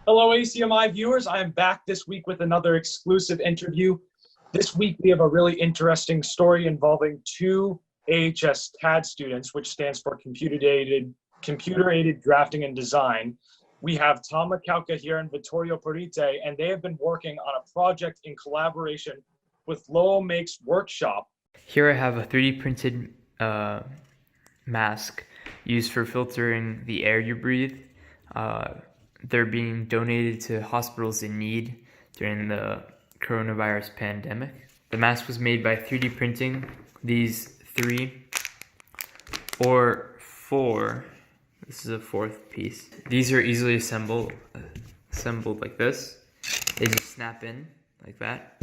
Hello, ACMi viewers. I am back this week with another exclusive interview. This week, we have a really interesting story involving two AHS CAAD students, which stands for Computer-Aided Drafting and Design. We have Tom Michalka here and Vittorio Parite, and they have been working on a project in collaboration with Lowell Makes workshop. Here I have a 3D printed mask used for filtering the air you breathe. They're being donated to hospitals in need during the coronavirus pandemic. The mask was made by 3D printing these 3 or 4. This is a 4th piece. These are easily assembled like this. They just snap in like that.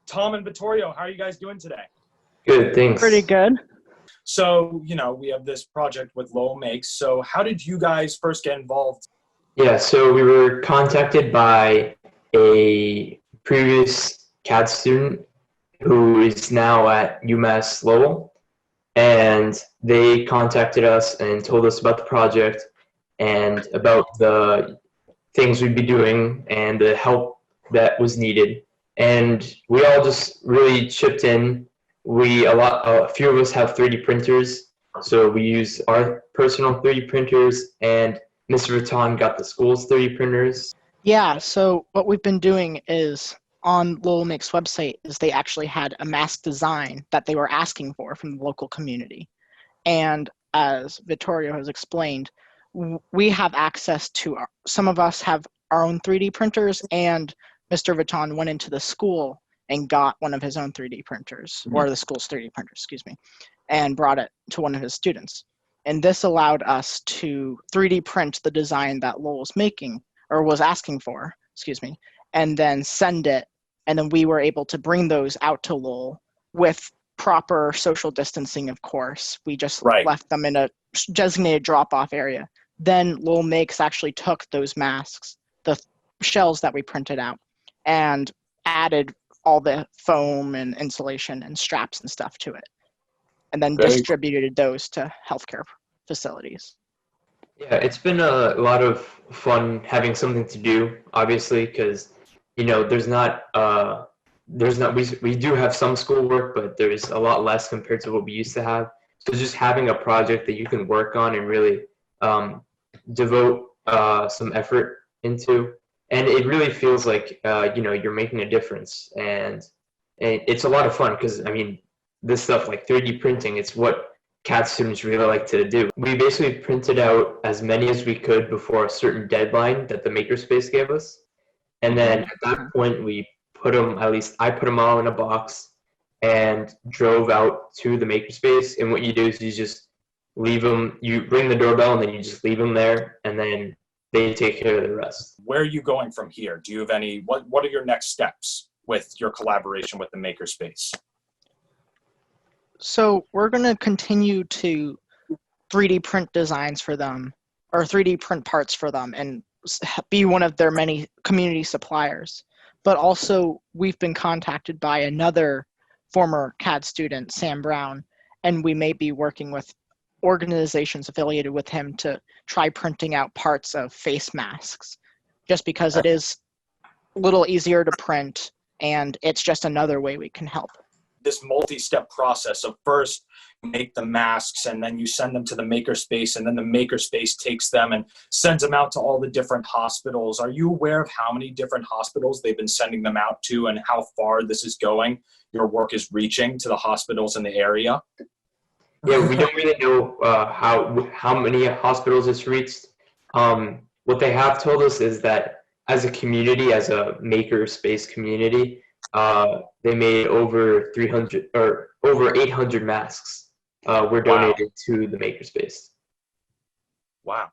Tom and Vittorio, how are you guys doing today? Good, thanks. Pretty good. So, we have this project with Lowell Makes. So how did you guys first get involved? Yeah, so we were contacted by a previous CAD student who is now at UMass Lowell, and they contacted us and told us about the project and about the things we'd be doing and the help that was needed. And we all just really chipped in. A few of us have 3D printers, so we use our personal 3D printers, and Mr. Vuitton got the school's 3D printers. Yeah, so what we've been doing is on Lowell Makes website is they actually had a mask design that they were asking for from the local community. And as Vittorio has explained, we have access to, some of us have our own 3D printers, and Mr. Vuitton went into the school and got one of his own 3D printers, or the school's 3D printer, excuse me, and brought it to one of his students. And this allowed us to 3D print the design that Lowell was making, or was asking for, excuse me, and then send it. And then we were able to bring those out to Lowell with proper social distancing, of course. We just left them in a designated drop-off area. Then Lowell Makes actually took those masks, the shells that we printed out, and added all the foam and insulation and straps and stuff to it, and then distributed those to healthcare facilities. Yeah, it's been a lot of fun having something to do, obviously, because we do have some schoolwork, but there's a lot less compared to what we used to have. So just having a project that you can work on and really devote some effort into, and it really feels like you're making a difference, and it's a lot of fun because this stuff like 3D printing, it's what CAD students really like to do. We basically printed out as many as we could before a certain deadline that the makerspace gave us. And then at that point, we put them, at least I put them all in a box and drove out to the makerspace. And what you do is you just leave them, you ring the doorbell and then you just leave them there, and then they take care of the rest. Where are you going from here? Do you have any, what are your next steps with your collaboration with the makerspace? So we're going to continue to 3D print designs for them, or 3D print parts for them, and be one of their many community suppliers. But also, we've been contacted by another former CAD student, Sam Brown, and we may be working with organizations affiliated with him to try printing out parts of face masks, just because it is a little easier to print, and it's just another way we can help. This multi-step process of first you make the masks, and then you send them to the makerspace, and then the makerspace takes them and sends them out to all the different hospitals. Are you aware of how many different hospitals they've been sending them out to and how far this is going? Your work is reaching to the hospitals in the area? Yeah, we don't really know how many hospitals it's reached. What they have told us is that as a community, as a makerspace community, they made over 300 or over 800 masks were donated to the makerspace. Wow,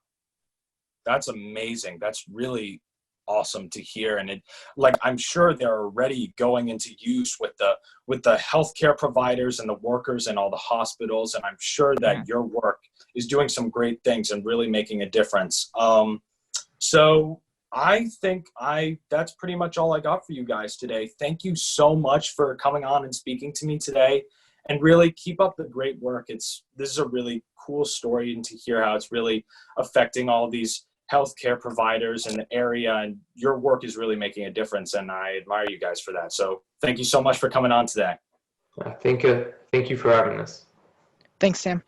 that's amazing. That's really awesome to hear. And I'm sure they're already going into use with the healthcare providers and the workers and all the hospitals. And I'm sure that your work is doing some great things and really making a difference. So I think that's pretty much all I got for you guys today. Thank you so much for coming on and speaking to me today, and really keep up the great work. This is a really cool story, and to hear how it's really affecting all these healthcare providers in the area, and your work is really making a difference, and I admire you guys for that. So thank you so much for coming on today. Thank you for having us. Thanks, Sam.